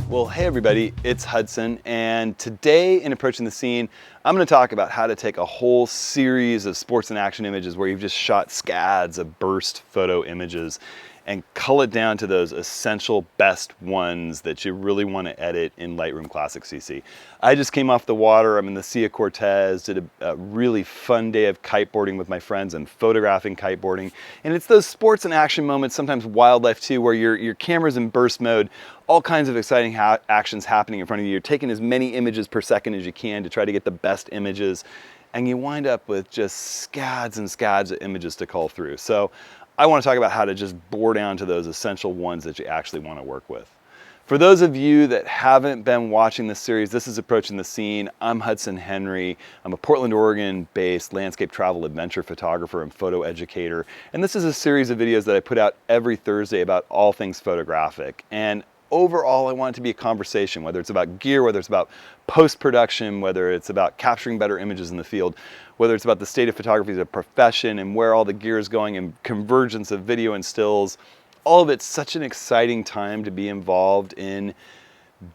Well, hey everybody, it's Hudson, and today in Approaching the Scene, I'm going to talk about how to take a whole series of sports and action images where you've just shot scads of burst photo images and cull it down to those essential best ones that you really want to edit in Lightroom Classic CC. I just came off the water. I'm in the Sea of Cortez, did a really fun day of kiteboarding with my friends and photographing kiteboarding. And it's those sports and action moments, sometimes wildlife too, where your camera's in burst mode, all kinds of exciting actions happening in front of you. You're taking as many images per second as you can to try to get the best images, and you wind up with just scads and scads of images to cull through. So I want to talk about how to just bore down to those essential ones that you actually want to work with. For those of you that haven't been watching this series, this is Approaching the Scene. I'm Hudson Henry. I'm a Portland, Oregon-based landscape travel adventure photographer and photo educator. And this is a series of videos that I put out every Thursday about all things photographic. And overall, I want it to be a conversation, whether it's about gear, whether it's about post-production, whether it's about capturing better images in the field, whether it's about the state of photography as a profession and where all the gear is going and convergence of video and stills. All of it's such an exciting time to be involved in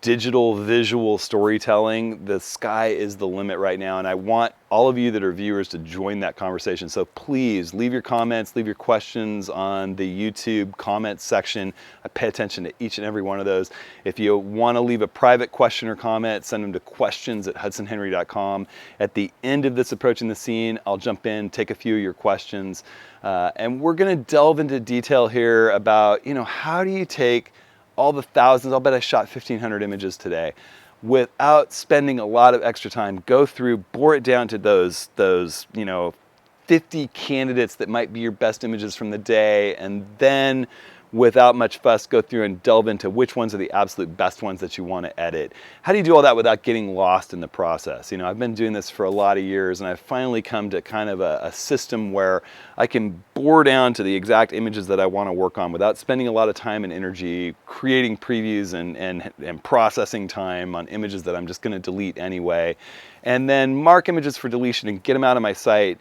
digital visual storytelling. The sky is the limit right now, and I want all of you that are viewers to join that conversation. So please leave your comments, leave your questions on the YouTube comments section. I pay attention to each and every one of those. If you want to leave a private question or comment, send them to questions@hudsonhenry.com. At the end of this Approaching the Scene, I'll jump in, take a few of your questions, and we're going to delve into detail here about, how do you take all the thousands, I'll bet I shot 1,500 images today, without spending a lot of extra time, go through, bore it down to those 50 candidates that might be your best images from the day, and then without much fuss, go through and delve into which ones are the absolute best ones that you want to edit. How do you do all that without getting lost in the process? I've been doing this for a lot of years, and I've finally come to kind of a system where I can bore down to the exact images that I want to work on without spending a lot of time and energy creating previews and processing time on images that I'm just going to delete anyway. And then mark images for deletion and get them out of my site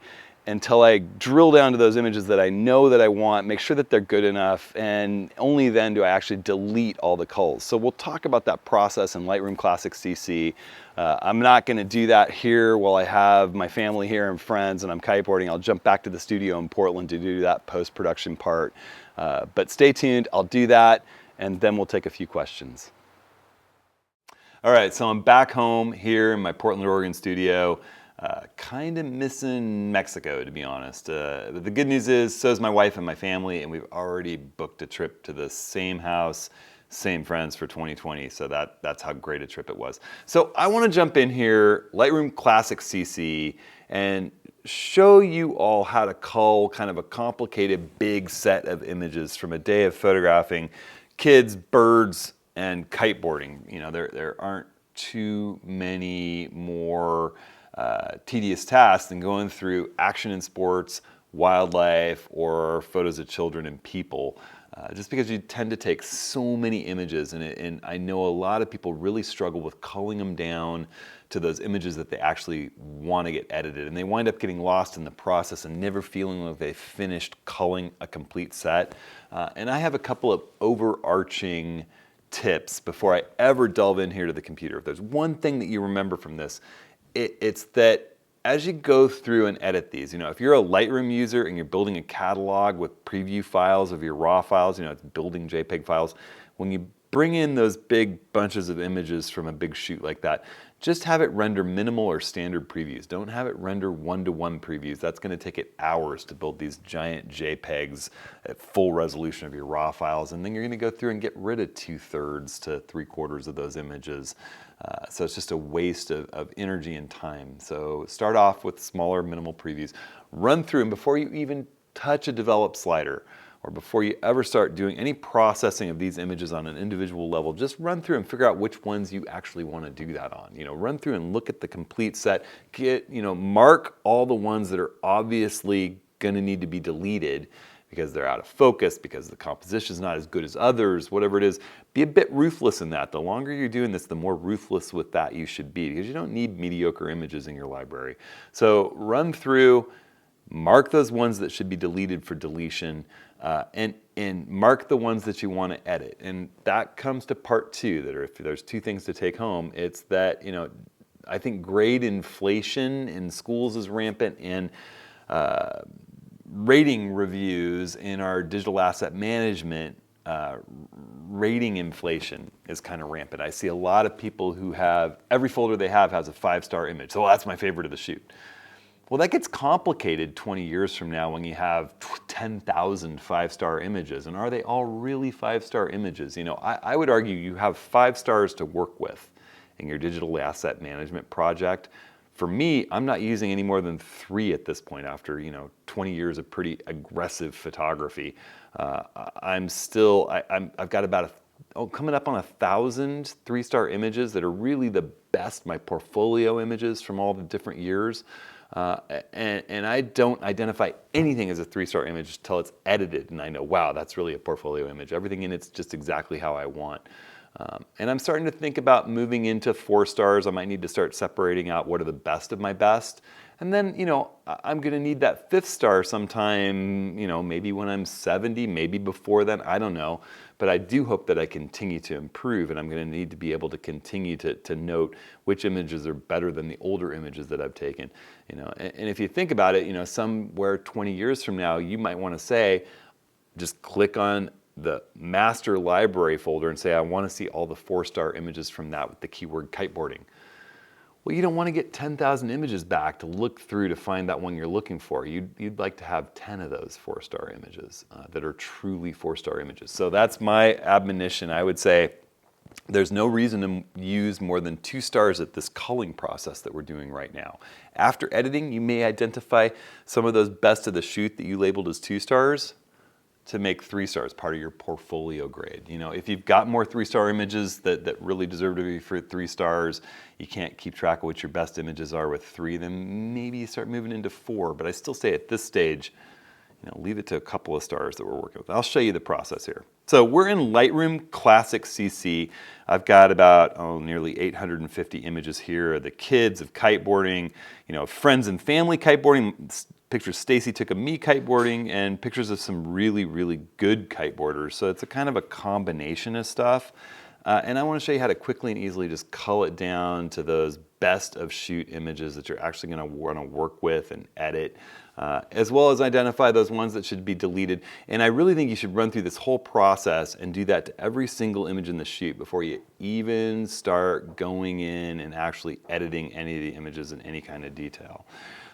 until I drill down to those images that I know that I want, make sure that they're good enough, and only then do I actually delete all the culls. So we'll talk about that process in Lightroom Classic CC. I'm not going to do that here while I have my family here and friends and I'm kiteboarding. I'll jump back to the studio in Portland to do that post-production part. But stay tuned, I'll do that, and then we'll take a few questions. All right, so I'm back home here in my Portland, Oregon studio. Kind of missing Mexico, to be honest. But the good news is, so is my wife and my family, and we've already booked a trip to the same house, same friends for 2020, so that's how great a trip it was. So I want to jump in here, Lightroom Classic CC, and show you all how to cull kind of a complicated big set of images from a day of photographing kids, birds, and kiteboarding. There aren't too many more tedious tasks than going through action in sports, wildlife, or photos of children and people, just because you tend to take so many images, and I know a lot of people really struggle with culling them down to those images that they actually want to get edited, and they wind up getting lost in the process and never feeling like they finished culling a complete set. And I have a couple of overarching tips before I ever delve in here to the computer. If there's one thing that you remember from this, it's that as you go through and edit these, if you're a Lightroom user and you're building a catalog with preview files of your raw files, it's building JPEG files, when you bring in those big bunches of images from a big shoot like that, just have it render minimal or standard previews. Don't have it render one-to-one previews. That's going to take it hours to build these giant JPEGs at full resolution of your raw files, and then you're going to go through and get rid of 2/3 to 3/4 of those images. So it's just a waste of energy and time. So start off with smaller, minimal previews. Run through them before you even touch a develop slider, or before you ever start doing any processing of these images on an individual level. Just run through and figure out which ones you actually want to do that on. Run through and look at the complete set. Mark all the ones that are obviously going to need to be deleted because they're out of focus, because the composition is not as good as others, whatever it is. Be a bit ruthless in that. The longer you're doing this, the more ruthless with that you should be, because you don't need mediocre images in your library. So run through, mark those ones that should be deleted for deletion, and mark the ones that you want to edit. And that comes to part two, that if there's two things to take home, it's that, I think grade inflation in schools is rampant, and rating reviews in our digital asset management, rating inflation is kind of rampant. I see a lot of people who have, every folder they have has a 5-star image. So that's my favorite of the shoot. Well, that gets complicated 20 years from now when you have 10,000 5-star images. And are they all really 5-star images? I would argue you have 5 stars to work with in your digital asset management project. For me, I'm not using any more than 3 at this point after 20 years of pretty aggressive photography. I've got about coming up on 1,000 3-star images that are really the best, my portfolio images from all the different years. And I don't identify anything as a 3-star image until it's edited and I know, wow, that's really a portfolio image. Everything in it's just exactly how I want. And I'm starting to think about moving into 4 stars. I might need to start separating out what are the best of my best. And then, I'm going to need that 5th star sometime, maybe when I'm 70, maybe before then, I don't know. But I do hope that I continue to improve, and I'm going to need to be able to continue to note which images are better than the older images that I've taken. And if you think about it, somewhere 20 years from now, you might want to say, just click on the master library folder and say, I want to see all the 4-star images from that with the keyword kiteboarding. Well, you don't want to get 10,000 images back to look through to find that one you're looking for. You'd like to have 10 of those 4-star images that are truly 4-star images. So that's my admonition. I would say there's no reason to use more than 2 stars at this culling process that we're doing right now. After editing, you may identify some of those best of the shoot that you labeled as 2 stars to make 3 stars, part of your portfolio grade. If you've got more 3-star images that really deserve to be for 3 stars, you can't keep track of what your best images are with 3, then maybe you start moving into 4. But I still say at this stage, leave it to a couple of stars that we're working with. I'll show you the process here. So we're in Lightroom Classic CC. I've got about nearly 850 images here of the kids, of kiteboarding, friends and family kiteboarding, pictures Stacy took of me kiteboarding, and pictures of some really, really good kiteboarders. So it's a kind of a combination of stuff. And I want to show you how to quickly and easily just cull it down to those best of shoot images that you're actually going to want to work with and edit, as well as identify those ones that should be deleted. And I really think you should run through this whole process and do that to every single image in the shoot before you even start going in and actually editing any of the images in any kind of detail.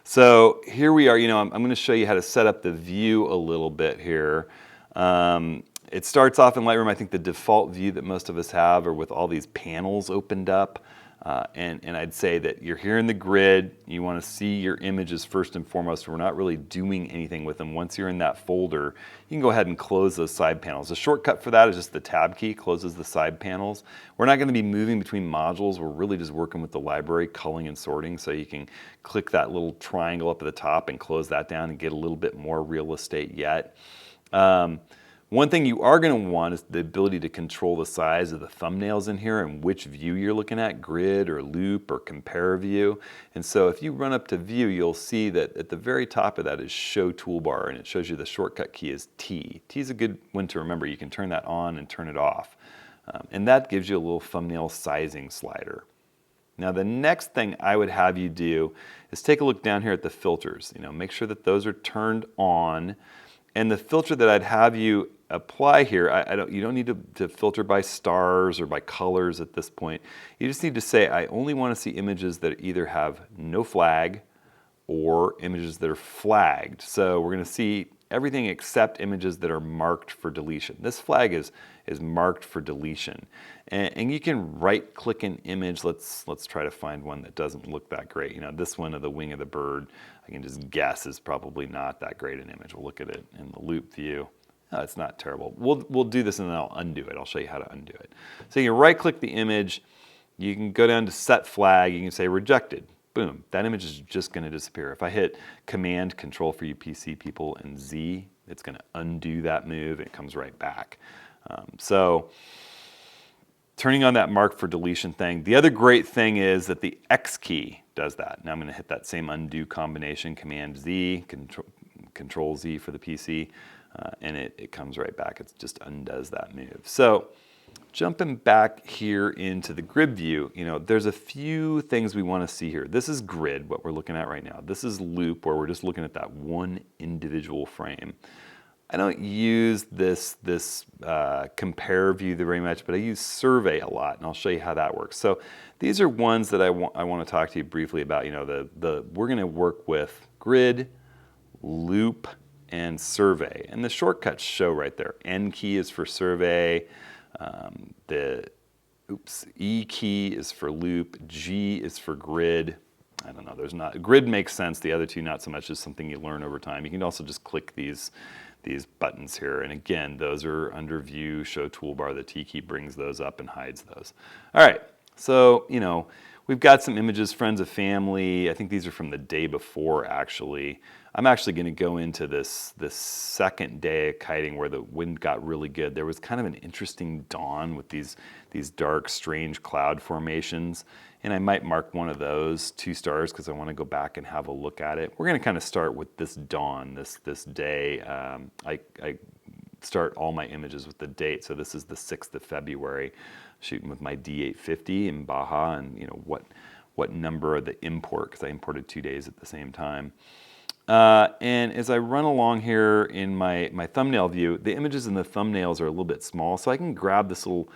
So here we are. I'm going to show you how to set up the view a little bit here. It starts off in Lightroom, I think the default view that most of us have are with all these panels opened up. And I'd say that you're here in the grid, you want to see your images first and foremost. We're not really doing anything with them. Once you're in that folder, you can go ahead and close those side panels. The shortcut for that is just the tab key, closes the side panels. We're not going to be moving between modules. We're really just working with the library, culling and sorting, so you can click that little triangle up at the top and close that down and get a little bit more real estate yet. One thing you are going to want is the ability to control the size of the thumbnails in here and which view you're looking at, grid or loop or compare view. And so if you run up to view, you'll see that at the very top of that is show toolbar, and it shows you the shortcut key is T. T is a good one to remember. You can turn that on and turn it off. And that gives you a little thumbnail sizing slider. Now the next thing I would have you do is take a look down here at the filters. Make sure that those are turned on. And the filter that I'd have you apply here, you don't need to filter by stars or by colors at this point. You just need to say, I only want to see images that either have no flag or images that are flagged. So we're going to see everything except images that are marked for deletion. This flag is marked for deletion. And you can right click an image. Let's try to find one that doesn't look that great. This one of the wing of the bird, I can just guess is probably not that great an image. We'll look at it in the loop view. No, it's not terrible. We'll do this and then I'll undo it. I'll show you how to undo it. So you can right click the image. You can go down to set flag. You can say rejected. Boom, that image is just going to disappear. If I hit Command, Control for you PC people, and Z, it's going to undo that move and it comes right back. So turning on that mark for deletion thing. The other great thing is that the X key does that. Now I'm going to hit that same undo combination, Command Z, Control Z for the PC, and it comes right back. It just undoes that move. So jumping back here into the grid view, there's a few things we want to see here. This is grid, what we're looking at right now. This is loop, where we're just looking at that one individual frame. I don't use this compare view very much, but I use survey a lot, and I'll show you how that works. So these are ones that I want to talk to you briefly about. We're going to work with grid, loop, and survey, and the shortcuts show right there. N key is for survey. E key is for loop. G is for grid. I don't know. Grid makes sense. The other two not so much. Is something you learn over time. You can also just click these buttons here, and again, those are under view, show toolbar. The T key brings those up and hides those. All right, so we've got some images, friends of family. I think these are from the day before, actually. I'm actually going to go into this second day of kiting where the wind got really good. There was kind of an interesting dawn with these dark, strange cloud formations, and I might mark one of those 2 stars because I want to go back and have a look at it. We're going to kind of start with this dawn, this day. I start all my images with the date, so this is the 6th of February, shooting with my D850 in Baja, and what number of the import, because I imported 2 days at the same time. And as I run along here in my thumbnail view, the images in the thumbnails are a little bit small, so I can grab this little,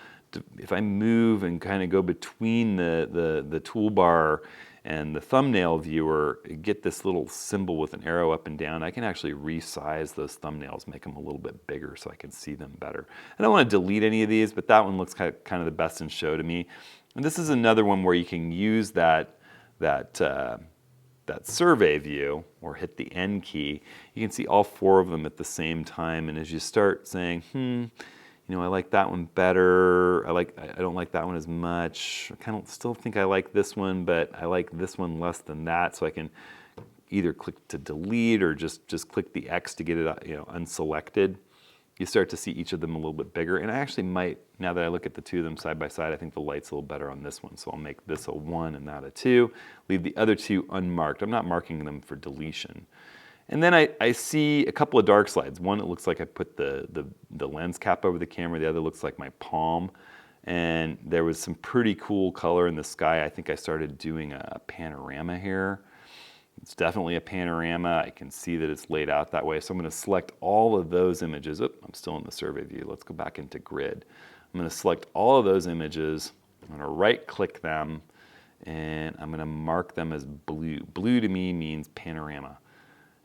if I move and kind of go between the toolbar and the thumbnail viewer, get this little symbol with an arrow up and down, I can actually resize those thumbnails, make them a little bit bigger so I can see them better. I don't want to delete any of these, but that one looks kind of the best in show to me. And this is another one where you can use that survey view, or hit the N key. You can see all 4 of them at the same time, and as you start saying, I like that one better, I don't like that one as much, I kind of still think I like this one, but I like this one less than that, so I can either click to delete or just click the X to get it unselected. You start to see each of them a little bit bigger, and I actually might, now that I look at the 2 of them side by side, I think the light's a little better on this one, so I'll make this a 1 and that a 2, leave the other 2 unmarked. I'm not marking them for deletion. And then I see a couple of dark slides. One, it looks like I put the lens cap over the camera. The other looks like my palm. And there was some pretty cool color in the sky. I think I started doing a panorama here. It's definitely a panorama. I can see that it's laid out that way. So I'm going to select all of those images. I'm still in the survey view. Let's go back into grid. I'm going to select all of those images. I'm going to right-click them, and I'm going to mark them as blue. Blue to me means panorama.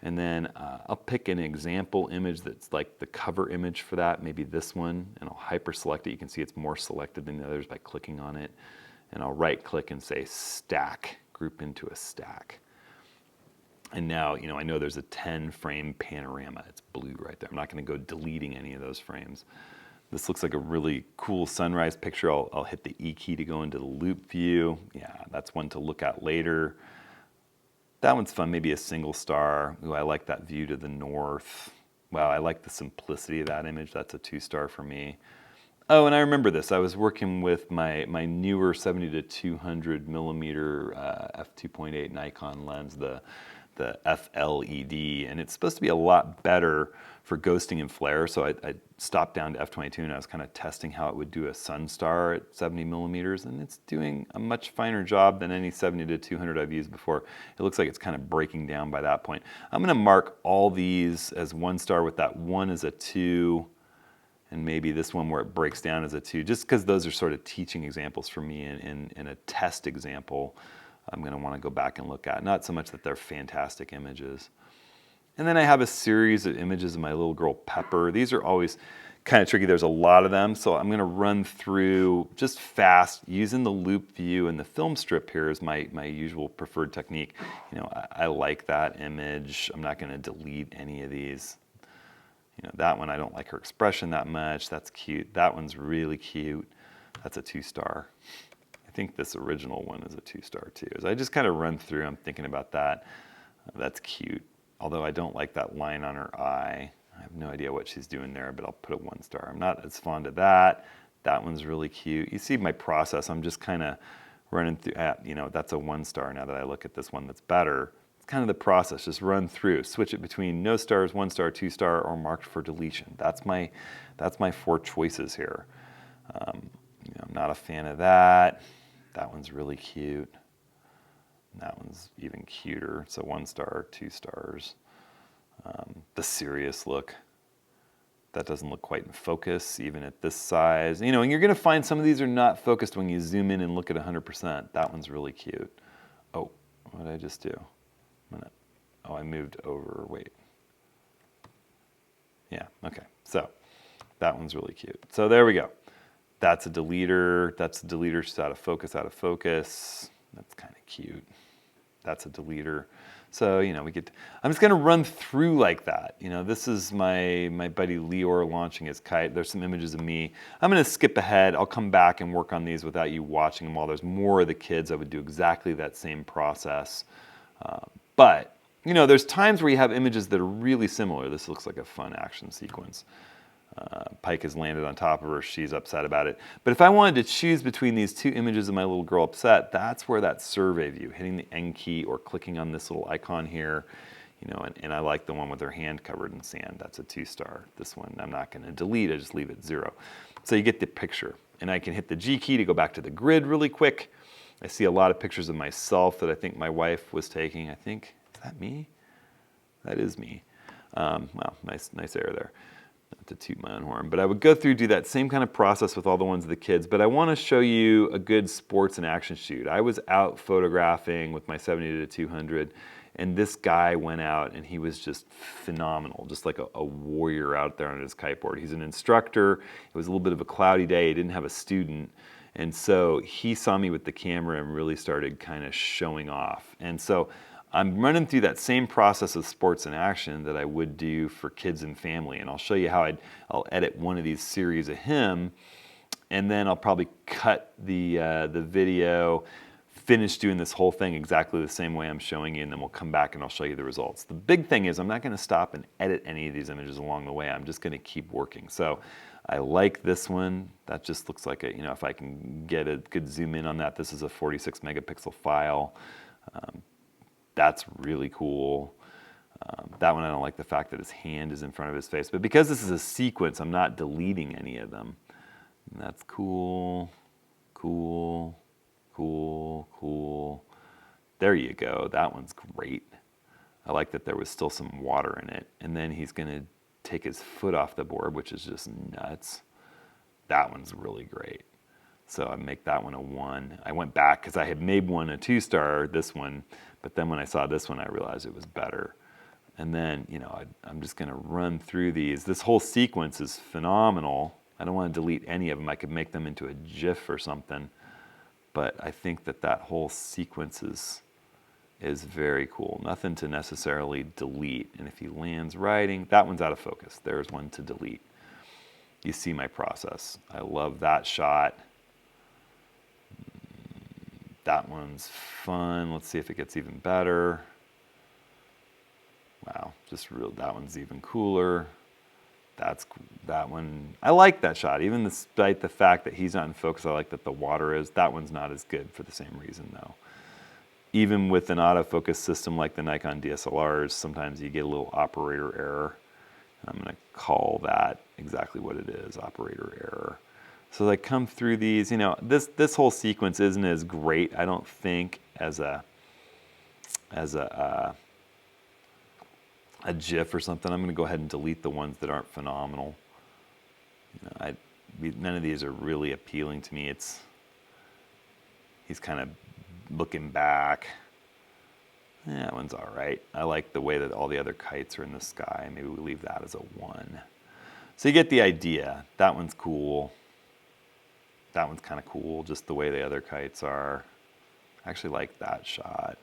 And then I'll pick an example image that's like the cover image for that, maybe this one, and I'll hyper-select it. You can see it's more selected than the others by clicking on it. And I'll right-click and say stack, group into a stack. And now, I know there's a 10-frame panorama. It's blue right there. I'm not going to go deleting any of those frames. This looks like a really cool sunrise picture. I'll hit the E key to go into the loop view. Yeah, that's one to look at later. That one's fun, maybe a single star. Ooh, I like that view to the north. Wow, I like the simplicity of that image. That's a 2-star for me. Oh, and I remember this. I was working with my newer 70 to 200 millimeter f2.8 Nikon lens, the FLED, and it's supposed to be a lot better for ghosting and flare, so I stopped down to f22 and I was kind of testing how it would do a sun star at 70 millimeters, and it's doing a much finer job than any 70 to 200 I've used before. It looks like it's kind of breaking down by that point. I'm going to mark all these as 1 star with that 1 as a 2, and maybe this one where it breaks down as a 2, just because those are sort of teaching examples for me in a test example. I'm going to want to go back and look at. Not so much that they're fantastic images. And then I have a series of images of my little girl Pepper. These are always kind of tricky. There's a lot of them, so I'm going to run through just fast using the loop view, and the film strip here is my usual preferred technique. I like that image. I'm not going to delete any of these. That one, I don't like her expression that much. That's cute. That one's really cute. That's a 2-star. I think this original one is a 2-star too. As I just kind of run through, I'm thinking about that. That's cute. Although I don't like that line on her eye. I have no idea what she's doing there, but I'll put a 1-star. I'm not as fond of that. That one's really cute. You see my process. I'm just kind of running through, that's a 1-star now that I look at this one that's better. kind of the process. Just run through, switch it between no stars, 1 star, 2 star, or marked for deletion. That's my 4 choices here. I'm not a fan of that. That one's really cute. That one's even cuter. So 1 star, 2 stars. The serious look. That doesn't look quite in focus, even at this size. And you're going to find some of these are not focused when you zoom in and look at 100%. That one's really cute. Oh, what did I just do? I moved over, wait. Yeah, okay. So that one's really cute. So there we go. That's a deleter. That's a deleter just out of focus, out of focus. That's kind of cute. That's a deleter. So, I'm just going to run through like that. This is my buddy Leor launching his kite. There's some images of me. I'm going to skip ahead. I'll come back and work on these without you watching them while there's more of the kids. I would do exactly that same process. But there's times where you have images that are really similar. This looks like a fun action sequence. Pike has landed on top of her. She's upset about it. But if I wanted to choose between these 2 images of my little girl upset, that's where that survey view, hitting the N key or clicking on this little icon here, and I like the one with her hand covered in sand. That's a 2 star. This one I'm not going to delete. I just leave it 0. So you get the picture. And I can hit the G key to go back to the grid really quick. I see a lot of pictures of myself that I think my wife was taking. I think, is that me? That is me. Well, nice air there. Not to toot my own horn, but I would go through, do that same kind of process with all the ones of the kids, but I want to show you a good sports and action shoot. I was out photographing with my 70-200, and this guy went out and he was just phenomenal, just like a warrior out there on his kiteboard. He's an instructor. It was a little bit of a cloudy day. He didn't have a student, and so he saw me with the camera and really started kind of showing off. And so I'm running through that same process of sports and action that I would do for kids and family, and I'll show you how I'll edit one of these series of him, and then I'll probably cut the video, finish doing this whole thing exactly the same way I'm showing you, and then we'll come back and I'll show you the results. The big thing is I'm not going to stop and edit any of these images along the way. I'm just going to keep working. So I like this one. That just looks like if I can get a good zoom in on that, this is a 46 megapixel file. That's really cool. That one I don't like the fact that his hand is in front of his face. But because this is a sequence, I'm not deleting any of them. And that's cool, cool, cool, cool. There you go. That one's great. I like that there was still some water in it. And then he's going to take his foot off the board, which is just nuts. That one's really great. So I make that one a 1. I went back because I had made one a 2 star, this one. But then when I saw this one, I realized it was better. And then, I'm just going to run through these. This whole sequence is phenomenal. I don't want to delete any of them. I could make them into a GIF or something. But I think that whole sequence is very cool. Nothing to necessarily delete. And if he lands riding, that one's out of focus. There's one to delete. You see my process. I love that shot. That one's fun. Let's see if it gets even better. Wow, that one's even cooler. That one, I like that shot. Even despite the fact that he's not in focus, I like that the water is. That one's not as good for the same reason though. Even with an autofocus system like the Nikon DSLRs, sometimes you get a little operator error. I'm going to call that exactly what it is, operator error. So I come through these, this whole sequence isn't as great, I don't think, as a GIF or something. I'm going to go ahead and delete the ones that aren't phenomenal. None of these are really appealing to me. He's kind of looking back. That one's all right. I like the way that all the other kites are in the sky. Maybe we leave that as a 1. So you get the idea. That one's cool. That one's kind of cool, just the way the other kites are. I actually like that shot.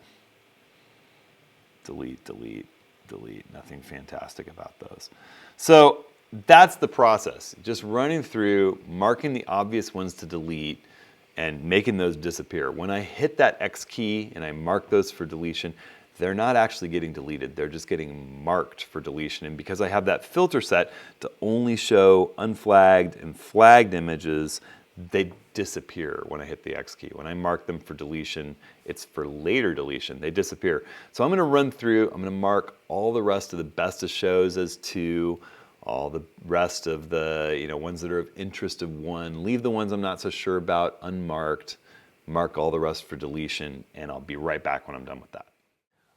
Delete, delete, delete. Nothing fantastic about those. So that's the process. Just running through, marking the obvious ones to delete, and making those disappear. When I hit that X key and I mark those for deletion, they're not actually getting deleted. They're just getting marked for deletion. And because I have that filter set to only show unflagged and flagged images, they disappear when I hit the X key. When I mark them for deletion, it's for later deletion, they disappear. So I'm gonna run through, I'm gonna mark all the rest of the best of shows as 2, all the rest of the ones that are of interest of 1, leave the ones I'm not so sure about unmarked, mark all the rest for deletion, and I'll be right back when I'm done with that.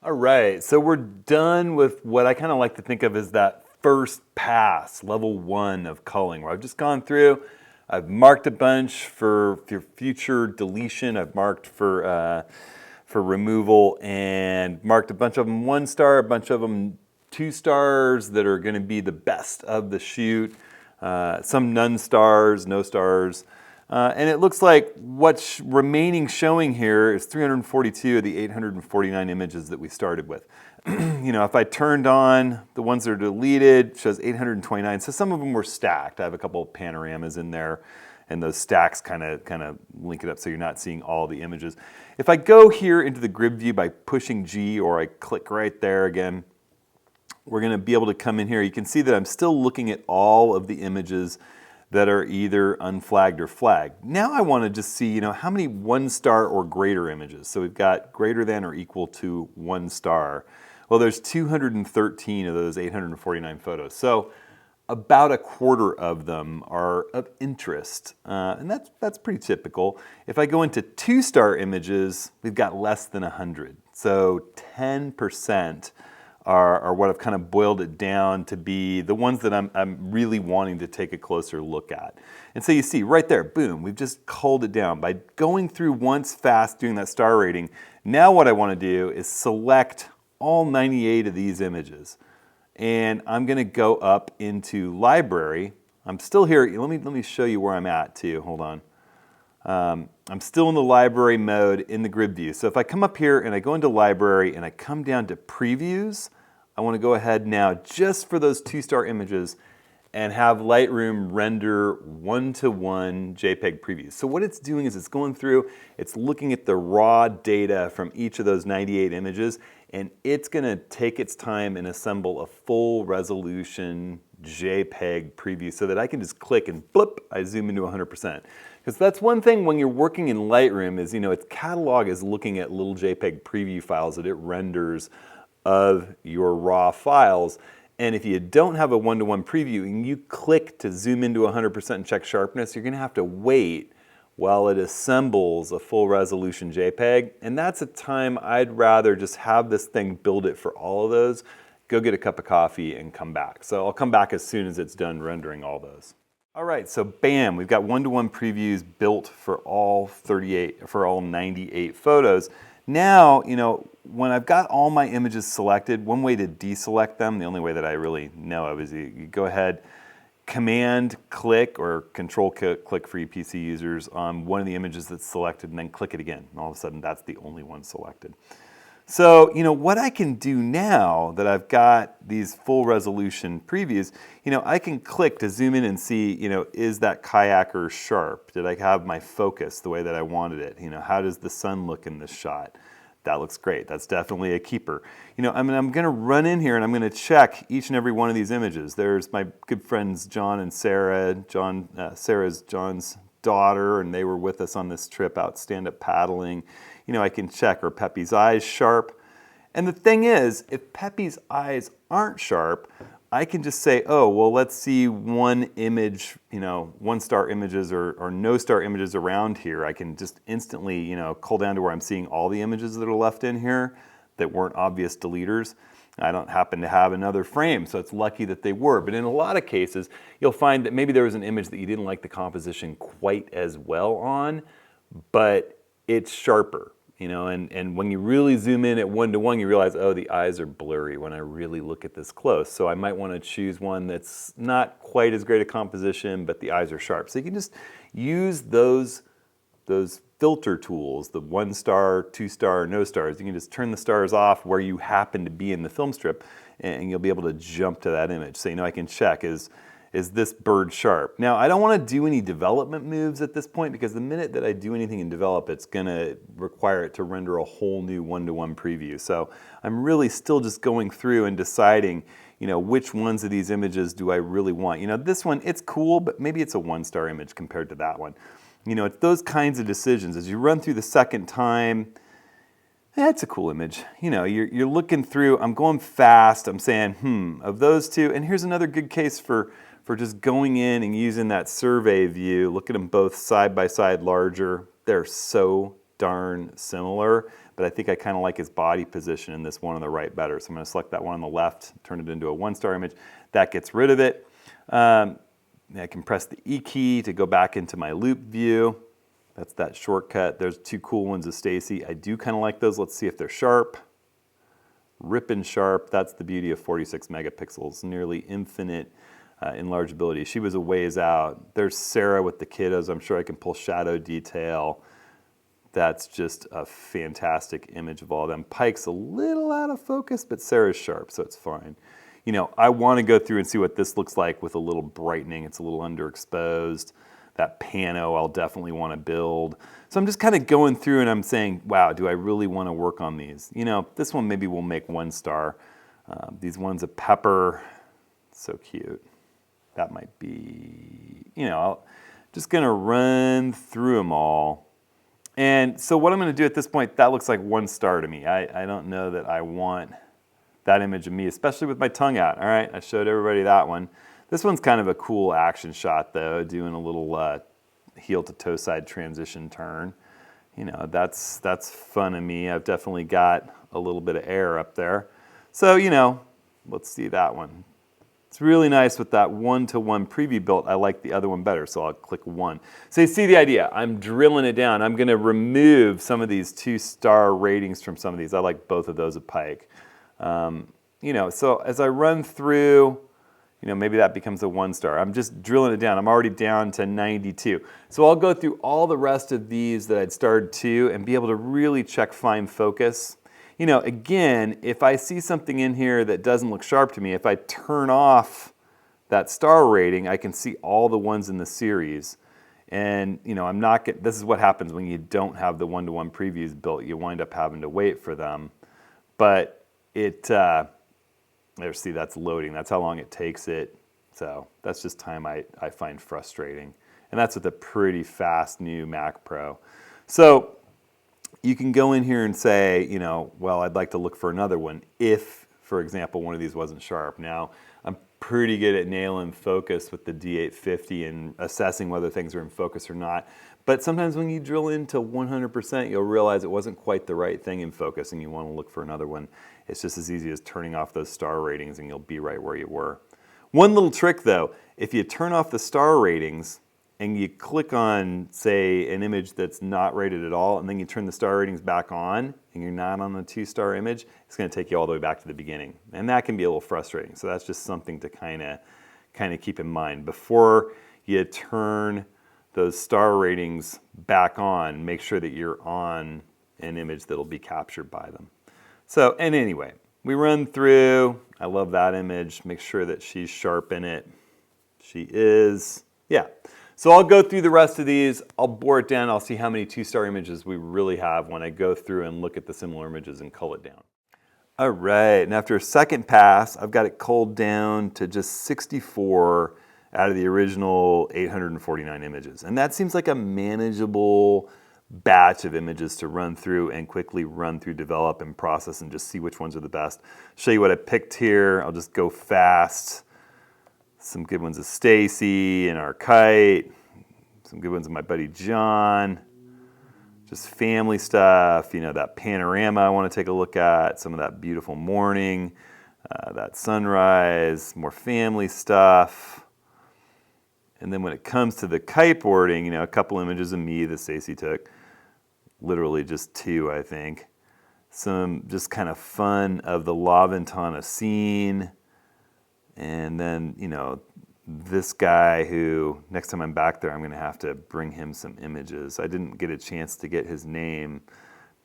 All right, so we're done with what I kind of like to think of as that first pass, level 1 of culling, where I've just gone through, I've marked a bunch for future deletion, I've marked for removal, and marked a bunch of them 1 star, a bunch of them 2 stars that are gonna be the best of the shoot, some none stars, no stars. And it looks like what's remaining showing here is 342 of the 849 images that we started with. If I turned on the ones that are deleted, it shows 829. So some of them were stacked. I have a couple of panoramas in there, and those stacks kind of link it up so you're not seeing all the images. If I go here into the grid view by pushing G, or I click right there again, we're going to be able to come in here. You can see that I'm still looking at all of the images that are either unflagged or flagged. Now I want to just see, how many 1 star or greater images. So we've got greater than or equal to 1 star. Well, there's 213 of those 849 photos. So about a quarter of them are of interest, and that's pretty typical. If I go into 2 star images, we've got less than 100. So 10% are what I've kind of boiled it down to be the ones that I'm really wanting to take a closer look at. And so you see right there, boom, we've just culled it down. By going through once fast, doing that star rating, now what I want to do is select all 98 of these images. And I'm going to go up into library. I'm still here. Let me show you where I'm at too. Hold on. I'm still in the library mode in the grid view. So if I come up here and I go into library and I come down to previews, I want to go ahead now just for those 2 star images and have Lightroom render 1-to-1 JPEG previews. So what it's doing is it's going through, it's looking at the raw data from each of those 98 images, and it's going to take its time and assemble a full resolution JPEG preview so that I can just click and blip, I zoom into 100%. Because that's one thing when you're working in Lightroom is, its catalog is looking at little JPEG preview files that it renders of your raw files. And if you don't have a 1-to-1 preview and you click to zoom into 100% and check sharpness, you're going to have to wait while it assembles a full resolution JPEG. And that's a time I'd rather just have this thing build it for all of those, go get a cup of coffee and come back. So I'll come back as soon as it's done rendering all those. All right, so bam, we've got 1-to-1 previews built for all 98 photos. Now, when I've got all my images selected, one way to deselect them, the only way that I really know of is you go ahead, Command click or Control click for you PC users on one of the images that's selected and then click it again. And all of a sudden that's the only one selected. So, what I can do now that I've got these full resolution previews, I can click to zoom in and see, is that kayaker sharp? Did I have my focus the way that I wanted it? How does the sun look in this shot? That looks great. That's definitely a keeper. I'm going to run in here and I'm going to check each and every one of these images. There's my good friends John and Sarah. Sarah's John's daughter, and they were with us on this trip out stand-up paddling. I can check, are Peppy's eyes sharp? And the thing is, if Peppy's eyes aren't sharp, I can just say, oh, well, let's see one image, 1-star images or no-star images around here. I can just instantly, cull down to where I'm seeing all the images that are left in here that weren't obvious deleters. I don't happen to have another frame, so it's lucky that they were. But in a lot of cases, you'll find that maybe there was an image that you didn't like the composition quite as well on, but it's sharper. And when you really zoom in at 1-to-1, you realize, oh, the eyes are blurry when I really look at this close. So I might want to choose one that's not quite as great a composition, but the eyes are sharp. So you can just use those filter tools, the 1-star, 2-star, no stars. You can just turn the stars off where you happen to be in the film strip, and you'll be able to jump to that image. So I can check, is this bird sharp? Now, I don't want to do any development moves at this point because the minute that I do anything in develop, it's going to require it to render a whole new 1-to-1 preview. So I'm really still just going through and deciding, which ones of these images do I really want? This one, it's cool, but maybe it's a 1-star image compared to that one. You know, it's those kinds of decisions. As you run through the second time, that's a cool image. You know, you're looking through, I'm going fast, I'm saying, of those two, and here's another good case for just going in and using that survey view. Look at them both side by side larger. They're so darn similar, but I think I kind of like his body position in this one on the right better. So I'm going to select that one on the left, turn it into a 1-star image. That gets rid of it. I can press the E key to go back into my loop view. That's that shortcut. There's 2 cool ones of Stacy. I do kind of like those. Let's see if they're sharp. Ripping sharp. That's the beauty of 46 megapixels. Nearly infinite enlargeability. She was a ways out. There's Sarah with the kiddos. I'm sure I can pull shadow detail. That's just a fantastic image of all of them. Pike's a little out of focus, but Sarah's sharp, so it's fine. You know, I want to go through and see what this looks like with a little brightening. It's a little underexposed. That pano I'll definitely want to build. So I'm just kind of going through and I'm saying, wow, do I really want to work on these? You know, this one maybe we'll make 1 star. These ones of pepper, so cute. That might be, you know, I'm just going to run through them all. And so what I'm going to do at this point, that looks like 1 star to me. I don't know that I want that image of me, especially with my tongue out. All right, I showed everybody that one. This one's kind of a cool action shot though, doing a little heel to toe side transition turn. You know, that's fun of me. I've definitely got a little bit of air up there. So, you know, let's see that one. It's really nice with that 1-to-1 preview built. I like the other one better, so I'll click 1. So you see the idea. I'm drilling it down. I'm going to remove some of these 2-star ratings from some of these. I like both of those of Pike. You know, so as I run through, you know, maybe that becomes a 1 star. I'm just drilling it down. I'm already down to 92. So I'll go through all the rest of these that I'd started to and be able to really check fine focus. You know, again, if I see something in here that doesn't look sharp to me, if I turn off that star rating, I can see all the ones in the series. And, you know, I'm not getting, this is what happens when you don't have the 1-to-1 previews built. You wind up having to wait for them. But it, there, see, that's loading. That's how long it takes it. So that's just time I find frustrating. And that's with a pretty fast new Mac Pro. So you can go in here and say, you know, well, I'd like to look for another one if, for example, one of these wasn't sharp. Now, I'm pretty good at nailing focus with the D850 and assessing whether things are in focus or not. But sometimes when you drill into 100%, you'll realize it wasn't quite the right thing in focus and you want to look for another one. It's just as easy as turning off those star ratings and you'll be right where you were. One little trick though, if you turn off the star ratings and you click on, say, an image that's not rated at all, and then you turn the star ratings back on and you're not on the 2-star image, it's going to take you all the way back to the beginning. And that can be a little frustrating. So that's just something to kind of keep in mind. Before you turn those star ratings back on, make sure that you're on an image that'll be captured by them. So, and anyway, we run through. I love that image. Make sure that she's sharp in it. She is. Yeah. So I'll go through the rest of these. I'll bore it down. I'll see how many 2-star images we really have when I go through and look at the similar images and cull it down. All right. And after a second pass, I've got it culled down to just 64 out of the original 849 images. And that seems like a manageable batch of images to run through and quickly run through, develop, and process and just see which ones are the best. Show you what I picked here. I'll just go fast. Some good ones of Stacy and our kite. Some good ones of my buddy John. Just family stuff. You know, that panorama I want to take a look at. Some of that beautiful morning. That sunrise. More family stuff. And then when it comes to the kiteboarding, you know, a couple images of me that Stacy took. Literally just 2, I think. Some just kind of fun of the La Ventana scene. And then, you know, this guy who, next time I'm back there, I'm going to have to bring him some images. I didn't get a chance to get his name,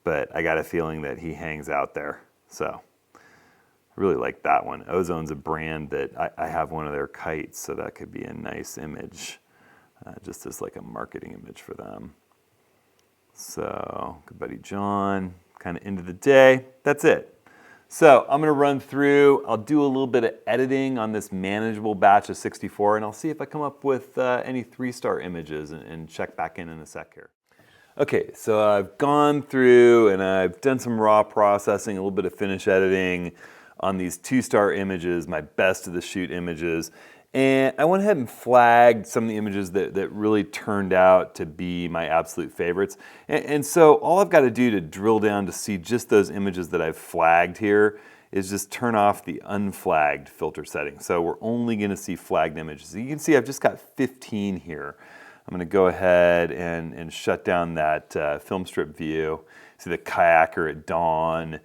but I got a feeling that he hangs out there. So I really like that one. Ozone's a brand that I have one of their kites, so that could be a nice image, just as like a marketing image for them. So, good buddy John, kind of end of the day. That's it. So I'm gonna run through, I'll do a little bit of editing on this manageable batch of 64, and I'll see if I come up with any 3-star images and check back in a sec here. Okay, so I've gone through and I've done some raw processing, a little bit of finish editing on these 2-star images, my best of the shoot images. And I went ahead and flagged some of the images that really turned out to be my absolute favorites. And so all I've got to do to drill down to see just those images that I've flagged here is just turn off the unflagged filter setting. So we're only going to see flagged images. So you can see I've just got 15 here. I'm going to go ahead and shut down that film strip view. See the kayaker at dawn,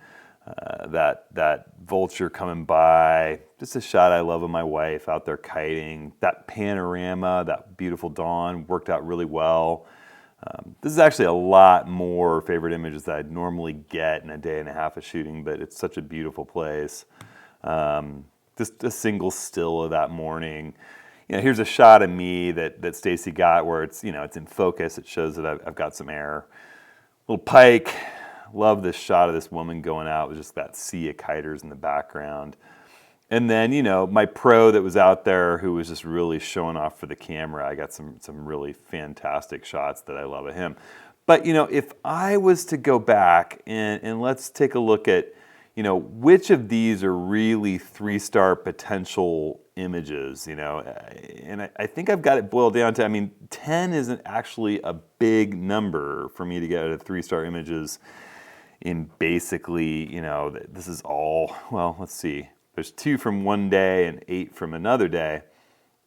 that vulture coming by. Just a shot I love of my wife out there kiting. That panorama, that beautiful dawn worked out really well. This is actually a lot more favorite images that I'd normally get in a day and a half of shooting, but it's such a beautiful place. Just a single still of that morning. Here's a shot of me that Stacy got where it's it's in focus. It shows that I've got some air. Little pike. Love this shot of this woman going out with just that sea of kiters in the background. And then, my pro that was out there who was just really showing off for the camera. I got some really fantastic shots that I love of him. But, if I was to go back and let's take a look at, which of these are really 3-star potential images, and I think I've got it boiled down to, 10 isn't actually a big number for me to get out of 3-star images in basically, this is all, well, let's see. There's 2 from one day and 8 from another day.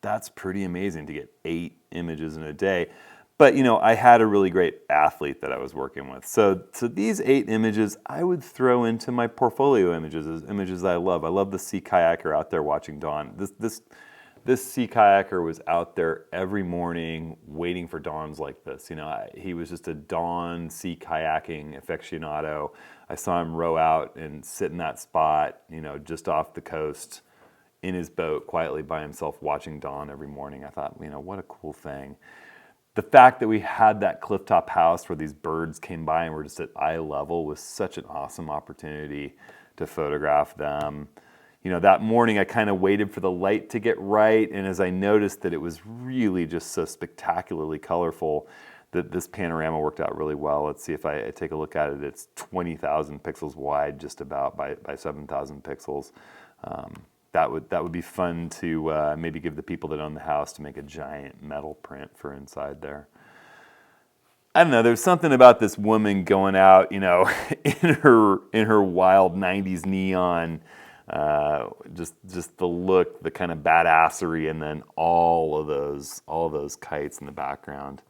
That's pretty amazing to get 8 images in a day. But, I had a really great athlete that I was working with. So these 8 images, I would throw into my portfolio images as images I love. I love the sea kayaker out there watching dawn. This sea kayaker was out there every morning waiting for dawns like this. He was just a dawn sea kayaking aficionado. I saw him row out and sit in that spot, just off the coast in his boat quietly by himself watching dawn every morning. I thought, what a cool thing. The fact that we had that clifftop house where these birds came by and were just at eye level was such an awesome opportunity to photograph them. That morning I kind of waited for the light to get right, and as I noticed that it was really just so spectacularly colorful, that this panorama worked out really well. Let's see if I take a look at it. It's 20,000 pixels wide, just about by 7,000 pixels. That would be fun to maybe give the people that own the house to make a giant metal print for inside there. I don't know. There's something about this woman going out, in her wild '90s neon. Just the look, the kind of badassery, and then all of those kites in the background,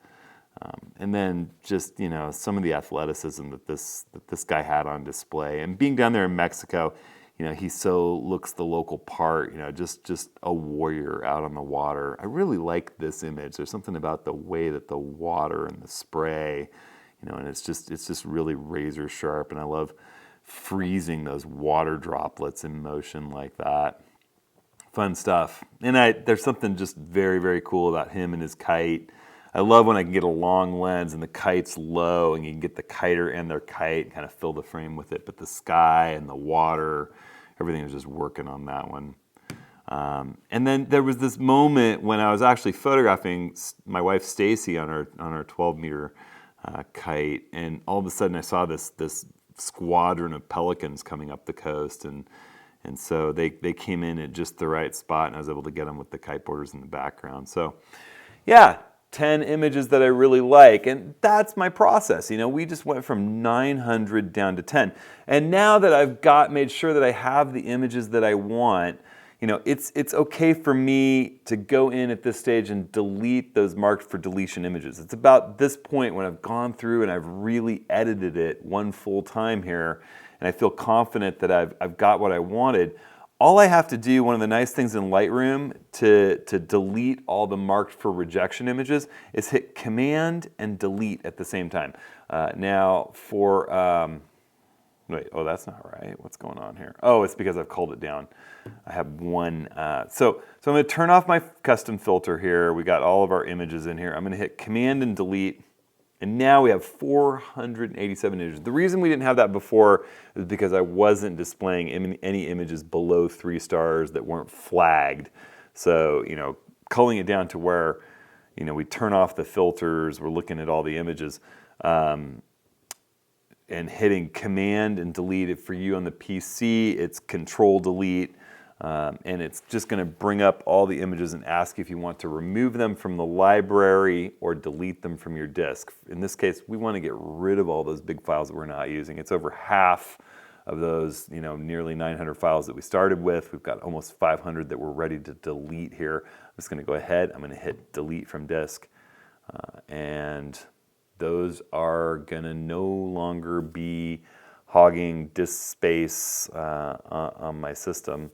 and then just some of the athleticism that this guy had on display. And being down there in Mexico, he so looks the local part. Just a warrior out on the water. I really like this image. There's something about the way that the water and the spray, and it's just really razor sharp. And I love freezing those water droplets in motion like that. Fun stuff. And there's something just very, very cool about him and his kite. I love when I can get a long lens and the kite's low and you can get the kiter and their kite and kind of fill the frame with it. But the sky and the water, everything was just working on that one. And then there was this moment when I was actually photographing my wife Stacy on her 12-meter kite, and all of a sudden I saw this squadron of pelicans coming up the coast, and so they came in at just the right spot, and I was able to get them with the kiteboarders in the background. So yeah, 10 images that I really like, and that's my process. We just went from 900 down to 10, and now that I've made sure that I have the images that I want, it's okay for me to go in at this stage and delete those marked for deletion images. It's about this point when I've gone through and I've really edited it one full time here, and I feel confident that I've got what I wanted. All I have to do, one of the nice things in Lightroom to delete all the marked for rejection images, is hit Command and Delete at the same time. Now for, wait, oh, that's not right. What's going on here? Oh, it's because I've culled it down. I have one. So I'm going to turn off my custom filter here. We got all of our images in here. I'm going to hit Command and Delete. And now we have 487 images. The reason we didn't have that before is because I wasn't displaying any images below 3 stars that weren't flagged. So, you know, culling it down to where, you know, we turn off the filters, we're looking at all the images, and hitting Command and delete. It for you on the PC, it's Control delete. And it's just going to bring up all the images and ask you if you want to remove them from the library or delete them from your disk. In this case, we want to get rid of all those big files that we're not using. It's over half of those, you know, nearly 900 files that we started with. We've got almost 500 that we're ready to delete here. I'm just going to go ahead. I'm going to hit delete from disk. And those are going to no longer be hogging disk space on my system.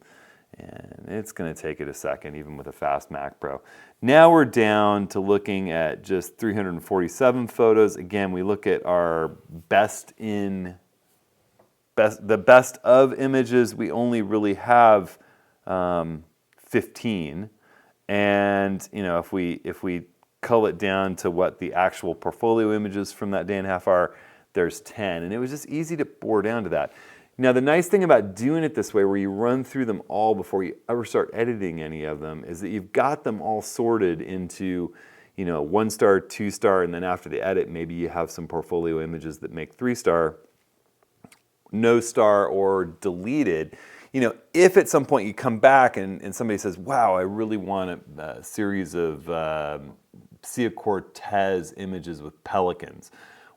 And it's going to take it a second, even with a fast Mac Pro. Now we're down to looking at just 347 photos. Again, we look at our the best of images. We only really have 15. And you know, if we cull it down to what the actual portfolio images from that day and a half are, there's 10. And it was just easy to bore down to that. Now, the nice thing about doing it this way, where you run through them all before you ever start editing any of them, is that you've got them all sorted into, you know, 1 star, 2 star, and then after the edit, maybe you have some portfolio images that make 3 star, no star, or deleted. You know, if at some point you come back and somebody says, wow, I really want a series of Sea Cortez images with pelicans.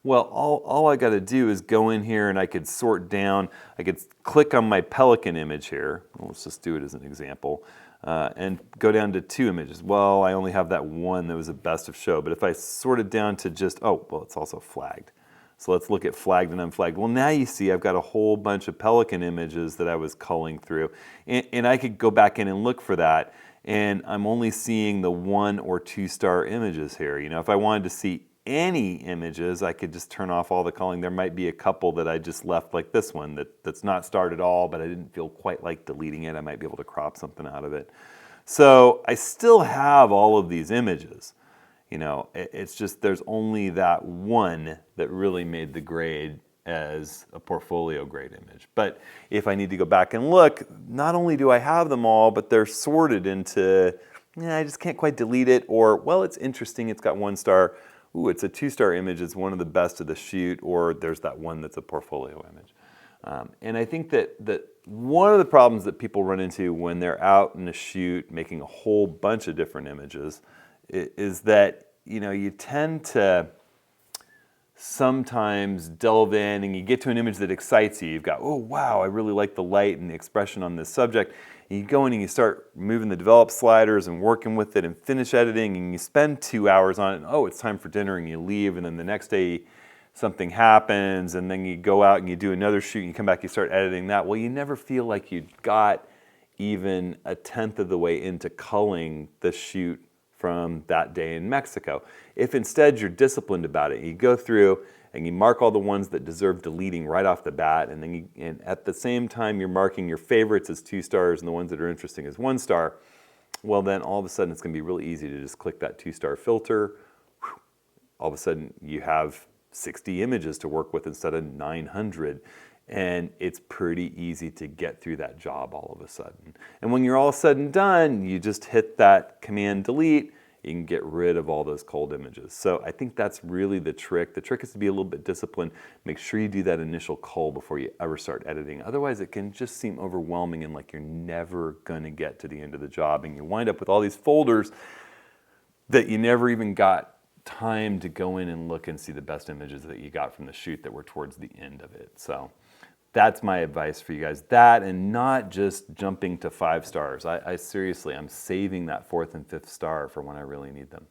Well, all I got to do is go in here and I could sort down. I could click on my pelican image here. Let's just do it as an example. And go down to 2 images. Well, I only have that one that was a best of show. But if I sort it down to just, oh, well, it's also flagged. So let's look at flagged and unflagged. Well, now you see I've got a whole bunch of pelican images that I was culling through. And I could go back in and look for that. And I'm only seeing the 1 or 2 star images here. You know, if I wanted to see any images, I could just turn off all the culling. There might be a couple that I just left, like this one that's not starred at all, but I didn't feel quite like deleting it. I might be able to crop something out of it. So I still have all of these images. You know, it's just there's only that one that really made the grade as a portfolio grade image. But if I need to go back and look, not only do I have them all, but they're sorted into, I just can't quite delete it, or, well, it's interesting, it's got 1 star. Ooh, it's a 2 star image, it's one of the best of the shoot, or there's that one that's a portfolio image. And I think that one of the problems that people run into when they're out in a shoot making a whole bunch of different images is that, you know, you tend to sometimes delve in and you get to an image that excites you. You've got, oh wow, I really like the light and the expression on this subject. And you go in and you start moving the develop sliders and working with it and finish editing, and you spend 2 hours on it, and oh, it's time for dinner, and you leave, and then the next day something happens, and then you go out and you do another shoot, and you come back, you start editing that. Well, you never feel like you got even a tenth of the way into culling the shoot from that day in Mexico. If instead you're disciplined about it, you go through and you mark all the ones that deserve deleting right off the bat, and then and at the same time you're marking your favorites as 2 stars and the ones that are interesting as 1 star, well then all of a sudden it's going to be really easy to just click that 2 star filter. All of a sudden you have 60 images to work with instead of 900. And it's pretty easy to get through that job all of a sudden. And when you're all said and done, you just hit that Command delete, you can get rid of all those cold images. So I think that's really the trick. The trick is to be a little bit disciplined. Make sure you do that initial cull before you ever start editing. Otherwise it can just seem overwhelming and like you're never gonna get to the end of the job, and you wind up with all these folders that you never even got time to go in and look and see the best images that you got from the shoot that were towards the end of it. So that's my advice for you guys. That, and not just jumping to 5 stars. I seriously, I'm saving that 4th and 5th star for when I really need them.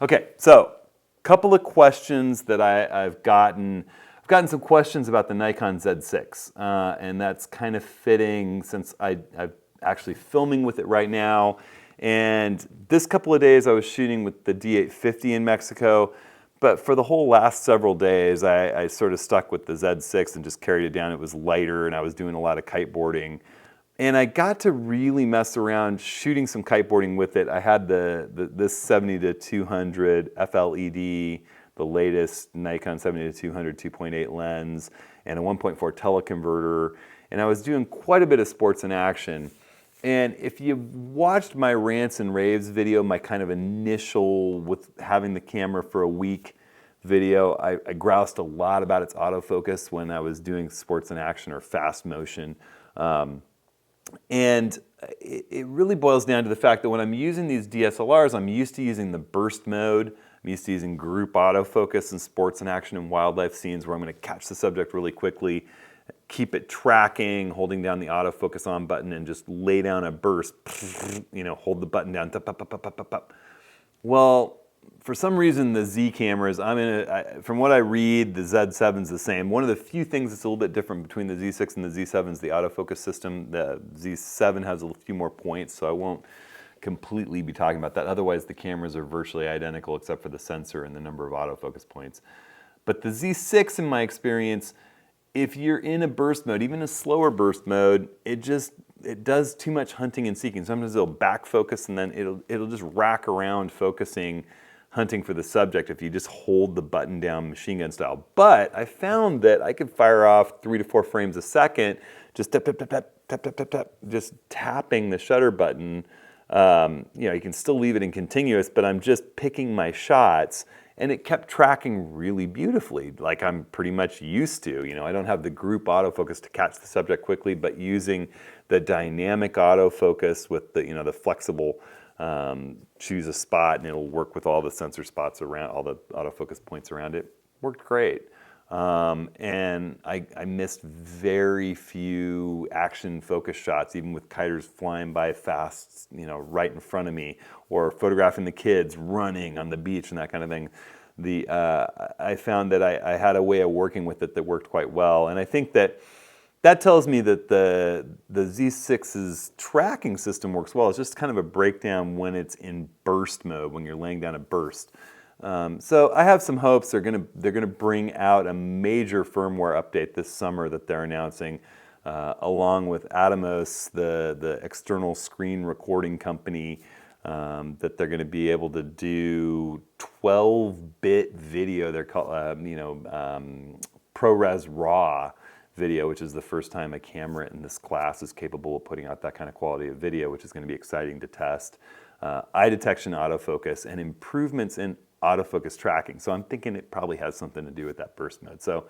Okay, so a couple of questions that I've gotten. I've gotten some questions about the Nikon Z6, and that's kind of fitting since I'm actually filming with it right now. And this couple of days I was shooting with the D850 in Mexico. But for the whole last several days, I sort of stuck with the Z6 and just carried it down. It was lighter, and I was doing a lot of kiteboarding. And I got to really mess around shooting some kiteboarding with it. I had this 70-200 FLED the latest Nikon 70-200 2.8 lens and a 1.4 teleconverter, and I was doing quite a bit of sports and action. And if you watched my rants and raves video, my kind of initial with having the camera for a week video, I groused a lot about its autofocus when I was doing sports and action or fast motion. And it really boils down to the fact that when I'm using these DSLRs, I'm used to using the burst mode. I'm used to using group autofocus in sports and action and wildlife scenes where I'm going to catch the subject really quickly, keep it tracking, holding down the autofocus on button, and just lay down a burst, you know, hold the button down. Well, for some reason, the Z cameras, from what I read, the Z7's the same. One of the few things that's a little bit different between the Z6 and the Z7 is the autofocus system. The Z7 has a few more points, so I won't completely be talking about that. Otherwise, the cameras are virtually identical except for the sensor and the number of autofocus points. But the Z6, in my experience, if you're in a burst mode, even a slower burst mode, it does too much hunting and seeking. Sometimes it'll back focus and then it'll just rack around focusing, hunting for the subject if you just hold the button down machine gun style. But I found that I could fire off 3 to 4 frames a second, just tap, tap, tap, tap, tap, tap, tap, tap, just tapping the shutter button. You know, you can still leave it in continuous, but I'm just picking my shots, and it kept tracking really beautifully, like I'm pretty much used to. You know, I don't have the group autofocus to catch the subject quickly, but using the dynamic autofocus with the, you know, the flexible choose a spot and it'll work with all the sensor spots around, all the autofocus points around it, worked great. And I missed very few action focus shots, even with kiters flying by fast, you know, right in front of me, or photographing the kids running on the beach and that kind of thing. I found that I had a way of working with it that worked quite well, and I think that tells me that the Z6's tracking system works well. It's just kind of a breakdown when it's in burst mode, when you're laying down a burst. So I have some hopes they're gonna bring out a major firmware update this summer that they're announcing, along with Atomos, the external screen recording company, that they're gonna be able to do 12-bit video. They're called, ProRes RAW video, which is the first time a camera in this class is capable of putting out that kind of quality of video, which is going to be exciting to test. Eye detection autofocus and improvements in autofocus tracking. So I'm thinking it probably has something to do with that burst mode. So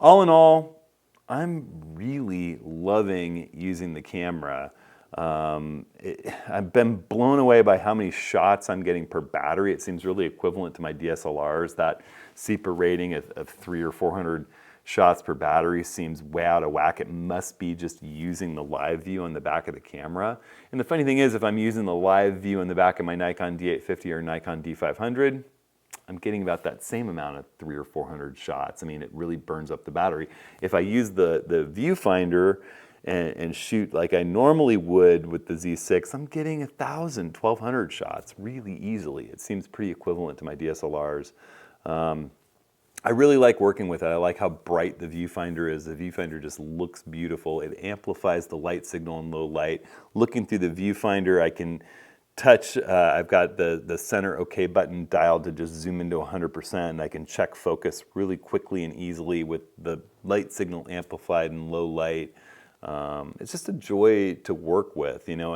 all in all, I'm really loving using the camera. I've been blown away by how many shots I'm getting per battery. It seems really equivalent to my DSLRs. That CPA rating of 300 or 400 shots per battery seems way out of whack. It must be just using the live view on the back of the camera. And the funny thing is, if I'm using the live view on the back of my Nikon D850 or Nikon D500, I'm getting about that same amount of 300 or 400 shots. I mean, it really burns up the battery. If I use the viewfinder and shoot like I normally would with the Z6, I'm getting 1,000, 1,200 shots really easily. It seems pretty equivalent to my DSLRs. I really like working with it. I like how bright the viewfinder is. The viewfinder just looks beautiful. It amplifies the light signal in low light. Looking through the viewfinder, I can touch, I've got the center OK button dialed to just zoom into 100%. I can check focus really quickly and easily with the light signal amplified in low light. It's just a joy to work with, you know.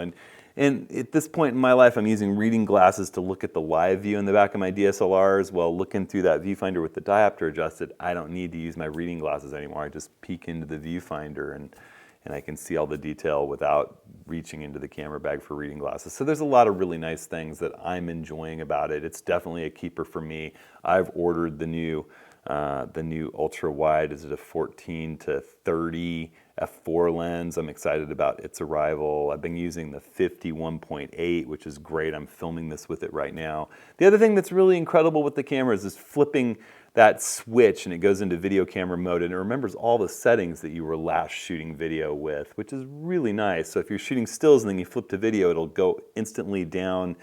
And at this point in my life, I'm using reading glasses to look at the live view in the back of my DSLRs. While looking through that viewfinder with the diopter adjusted, I don't need to use my reading glasses anymore. I just peek into the viewfinder and I can see all the detail without reaching into the camera bag for reading glasses. So there's a lot of really nice things that I'm enjoying about it. It's definitely a keeper for me. I've ordered the new ultra wide. Is it a 14 to 30 f4 lens? I'm excited about its arrival. I've been using the 51.8, which is great. I'm filming this with it right now. The other thing that's really incredible with the camera is flipping that switch and it goes into video camera mode and it remembers all the settings that you were last shooting video with, which is really nice. So if you're shooting stills and then you flip to video, it'll go instantly down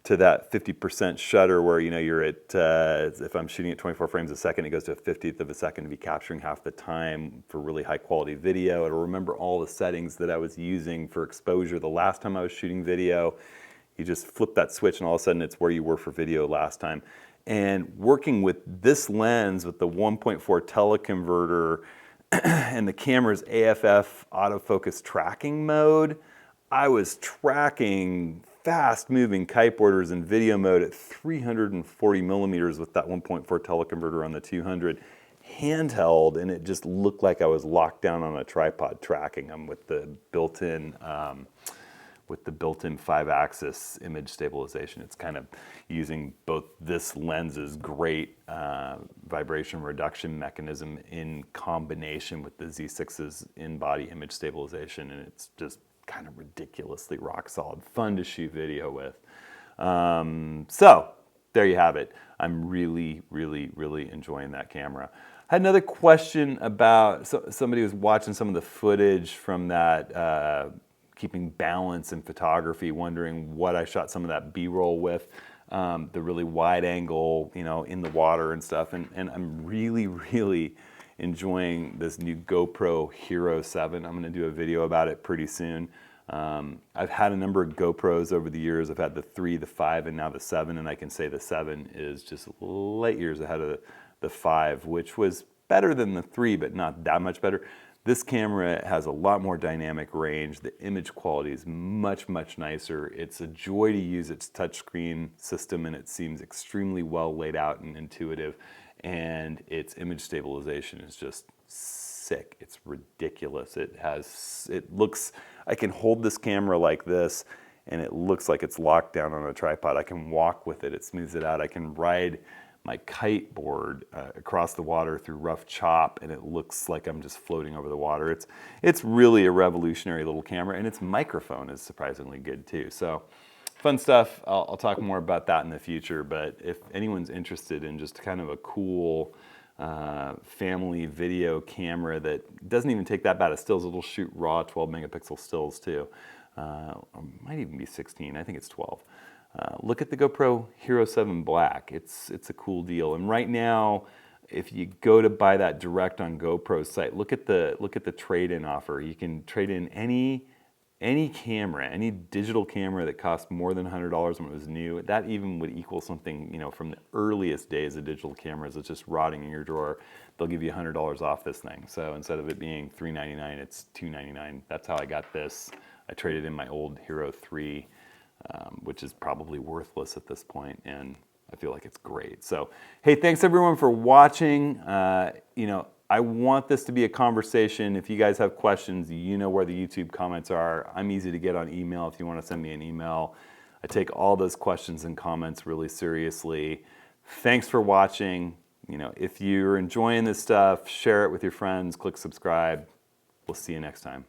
to that 50% shutter where, you know, you're at, if I'm shooting at 24 frames a second, it goes to a 50th of a second to be capturing half the time for really high quality video. It'll remember all the settings that I was using for exposure the last time I was shooting video. You just flip that switch and all of a sudden it's where you were for video last time. And working with this lens with the 1.4 teleconverter and the camera's AFF autofocus tracking mode, I was tracking fast-moving kiteboarders in video mode at 340 millimeters with that 1.4 teleconverter on the 200 handheld, and it just looked like I was locked down on a tripod tracking them with the built-in 5-axis image stabilization. It's kind of using both this lens's great vibration reduction mechanism in combination with the Z6's in-body image stabilization, and it's just kind of ridiculously rock solid, fun to shoot video with. So there you have it. I'm really, really, really enjoying that camera. I had another question about, somebody was watching some of the footage from that keeping balance in photography, wondering what I shot some of that B-roll with, the really wide angle, you know, in the water and stuff. And I'm really, really enjoying this new GoPro Hero 7. I'm gonna do a video about it pretty soon. I've had a number of GoPros over the years. I've had the 3, the 5, and now the 7, and I can say the 7 is just light years ahead of the 5, which was better than the 3, but not that much better. This camera has a lot more dynamic range. The image quality is much, much nicer. It's a joy to use its touchscreen system, and it seems extremely well laid out and intuitive. And its image stabilization is just sick. It's ridiculous. It looks, I can hold this camera like this, and it looks like it's locked down on a tripod. I can walk with it. It smooths it out. I can ride my kiteboard across the water through rough chop, and it looks like I'm just floating over the water. It's really a revolutionary little camera, and its microphone is surprisingly good too. So fun stuff. I'll talk more about that in the future, but if anyone's interested in just kind of a cool family video camera that doesn't even take that bad of stills, it'll shoot raw 12 megapixel stills too. Or might even be 16, I think it's 12. Look at the GoPro Hero 7 Black. It's a cool deal. And right now, if you go to buy that direct on GoPro's site, look at the trade-in offer. You can trade in any camera, any digital camera that cost more than $100 when it was new. That even would equal something, you know, from the earliest days of digital cameras that's just rotting in your drawer. They'll give you $100 off this thing. So instead of it being $399, it's $299. That's how I got this. I traded in my old Hero 3. Which is probably worthless at this point, and I feel like it's great. So, hey, thanks everyone for watching. You know, I want this to be a conversation. If you guys have questions, you know where the YouTube comments are. I'm easy to get on email if you want to send me an email. I take all those questions and comments really seriously. Thanks for watching. You know, if you're enjoying this stuff, share it with your friends, click subscribe. We'll see you next time.